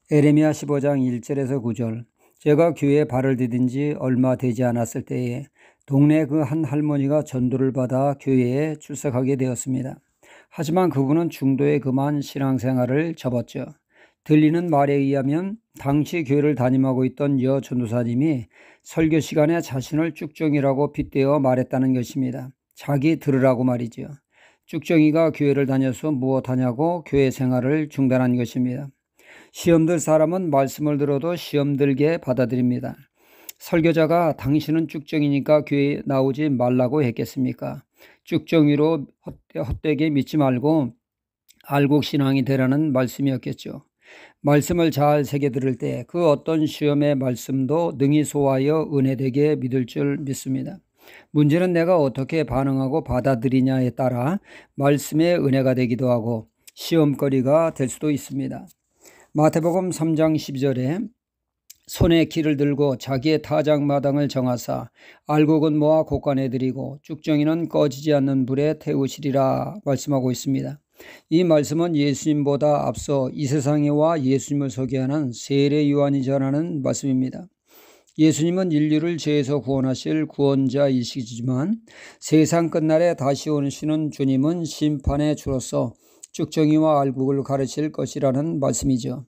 에레미야 15장 1절에서 9절. 제가 교회에 발을 디딘 지 얼마 되지 않았을 때에 동네 그 한 할머니가 전도를 받아 교회에 출석하게 되었습니다. 하지만 그분은 중도에 그만 신앙생활을 접었죠. 들리는 말에 의하면 당시 교회를 담임하고 있던 여 전도사님이 설교 시간에 자신을 쭉정이라고 빗대어 말했다는 것입니다. 자기 들으라고 말이죠. 쭉정이가 교회를 다녀서 무엇하냐고 교회 생활을 중단한 것입니다. 시험 들 사람은 말씀을 들어도 시험 들게 받아들입니다. 설교자가 당신은 쭉정이니까 교회에 나오지 말라고 했겠습니까? 쭉정이로 헛되게 믿지 말고 알곡신앙이 되라는 말씀이었겠죠. 말씀을 잘 새겨 들을 때 그 어떤 시험의 말씀도 능히 소화하여 은혜되게 믿을 줄 믿습니다. 문제는 내가 어떻게 반응하고 받아들이냐에 따라 말씀의 은혜가 되기도 하고 시험거리가 될 수도 있습니다. 마태복음 3장 12절에 손에 키를 들고 자기의 타작마당을 정하사 알곡은 모아 곳간에 들이고 쭉정이는 꺼지지 않는 불에 태우시리라 말씀하고 있습니다. 이 말씀은 예수님보다 앞서 이 세상에 와 예수님을 소개하는 세례 요한이 전하는 말씀입니다. 예수님은 인류를 죄에서 구원하실 구원자이시지만 세상 끝날에 다시 오시는 주님은 심판의 주로서 쭉정이와 알곡을 가르칠 것이라는 말씀이죠.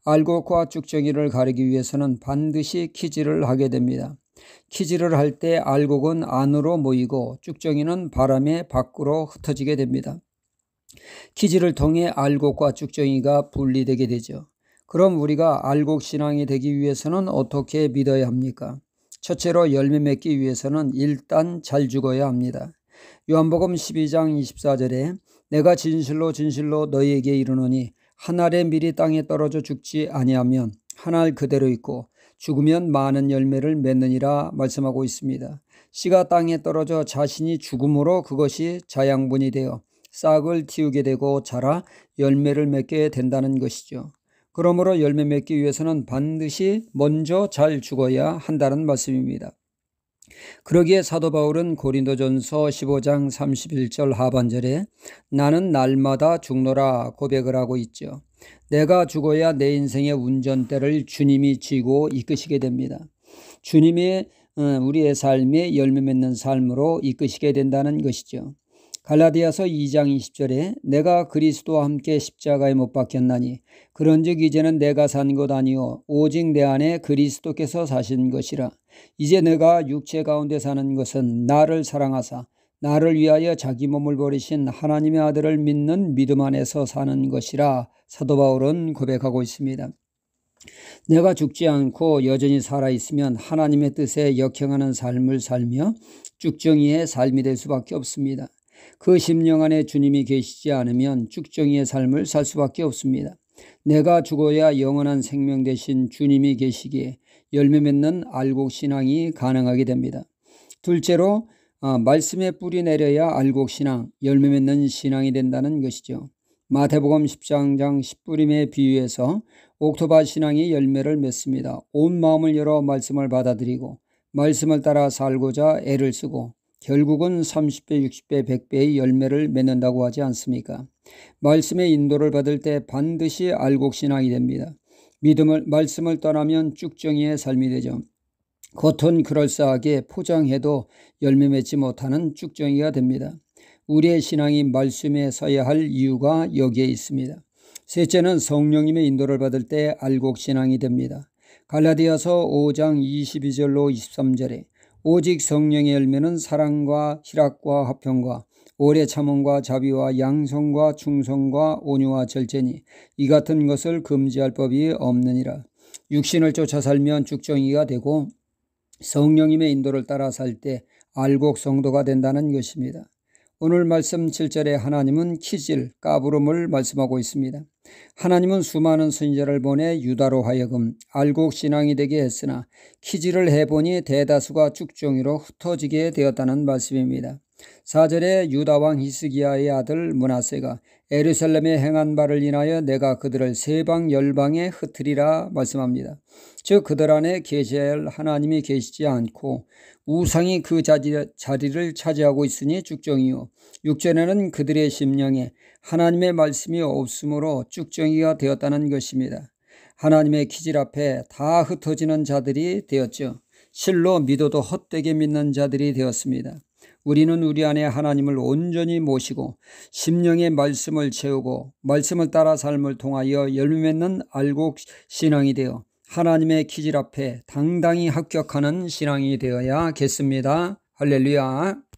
알곡과 쭉정이를 가리기 위해서는 반드시 키질을 하게 됩니다. 키질을 할 때 알곡은 안으로 모이고 쭉정이는 바람에 밖으로 흩어지게 됩니다. 키질을 통해 알곡과 쭉정이가 분리되게 되죠. 그럼 우리가 알곡 신앙이 되기 위해서는 어떻게 믿어야 합니까? 첫째로 열매 맺기 위해서는 일단 잘 죽어야 합니다. 요한복음 12장 24절에 내가 진실로 진실로 너희에게 이르노니 한 알의 밀이 땅에 떨어져 죽지 아니하면 한 알 그대로 있고 죽으면 많은 열매를 맺느니라 말씀하고 있습니다. 씨가 땅에 떨어져 자신이 죽음으로 그것이 자양분이 되어 싹을 틔우게 되고 자라 열매를 맺게 된다는 것이죠. 그러므로 열매 맺기 위해서는 반드시 먼저 잘 죽어야 한다는 말씀입니다. 그러기에 사도 바울은 고린도전서 15장 31절 하반절에 나는 날마다 죽노라 고백을 하고 있죠. 내가 죽어야 내 인생의 운전대를 주님이 쥐고 이끄시게 됩니다. 주님이 우리의 삶에 열매 맺는 삶으로 이끄시게 된다는 것이죠. 갈라디아서 2장 20절에 내가 그리스도와 함께 십자가에 못 박혔나니 그런즉 이제는 내가 산 것 아니요 오직 내 안에 그리스도께서 사신 것이라. 이제 내가 육체 가운데 사는 것은 나를 사랑하사 나를 위하여 자기 몸을 버리신 하나님의 아들을 믿는 믿음 안에서 사는 것이라 사도 바울은 고백하고 있습니다. 내가 죽지 않고 여전히 살아있으면 하나님의 뜻에 역행하는 삶을 살며 쭉정이의 삶이 될 수밖에 없습니다. 그 심령 안에 주님이 계시지 않으면 쭉정이의 삶을 살 수밖에 없습니다. 내가 죽어야 영원한 생명 되신 주님이 계시기에 열매 맺는 알곡신앙이 가능하게 됩니다. 둘째로 말씀에 뿌리 내려야 알곡신앙, 열매 맺는 신앙이 된다는 것이죠. 마태복음 10장 10뿌림의 비유에서 옥토밭 신앙이 열매를 맺습니다. 온 마음을 열어 말씀을 받아들이고 말씀을 따라 살고자 애를 쓰고 결국은 30배, 60배, 100배의 열매를 맺는다고 하지 않습니까? 말씀의 인도를 받을 때 반드시 알곡신앙이 됩니다. 말씀을 떠나면 쭉정이의 삶이 되죠. 겉은 그럴싸하게 포장해도 열매 맺지 못하는 쭉정이가 됩니다. 우리의 신앙이 말씀에 서야 할 이유가 여기에 있습니다. 셋째는 성령님의 인도를 받을 때 알곡신앙이 됩니다. 갈라디아서 5장 22절로 23절에 오직 성령의 열매는 사랑과 희락과 화평과 오래 참음과 자비와 양성과 충성과 온유와 절제니 이 같은 것을 금지할 법이 없느니라. 육신을 쫓아 살면 쭉정이가 되고 성령님의 인도를 따라 살 때 알곡 성도가 된다는 것입니다. 오늘 말씀 7절에 하나님은 키질, 까부름을 말씀하고 있습니다. 하나님은 수많은 선지자를 보내 유다로 하여금 알곡신앙이 되게 했으나 키질을 해보니 대다수가 쭉정이로 흩어지게 되었다는 말씀입니다. 4절에 유다왕 히스기야의 아들 므낫세가 예루살렘에 행한 바를 인하여 내가 그들을 세방 열방에 흩으리라 말씀합니다. 즉 그들 안에 계셔야 할 하나님이 계시지 않고 우상이 그 자리를 차지하고 있으니 쭉정이요 6절에는 그들의 심령에 하나님의 말씀이 없으므로 쭉정이가 되었다는 것입니다. 하나님의 기질 앞에 다 흩어지는 자들이 되었죠. 실로 믿어도 헛되게 믿는 자들이 되었습니다. 우리는 우리 안에 하나님을 온전히 모시고 심령의 말씀을 채우고 말씀을 따라 삶을 통하여 열매 맺는 알곡 신앙이 되어 하나님의 기질 앞에 당당히 합격하는 신앙이 되어야겠습니다. 할렐루야.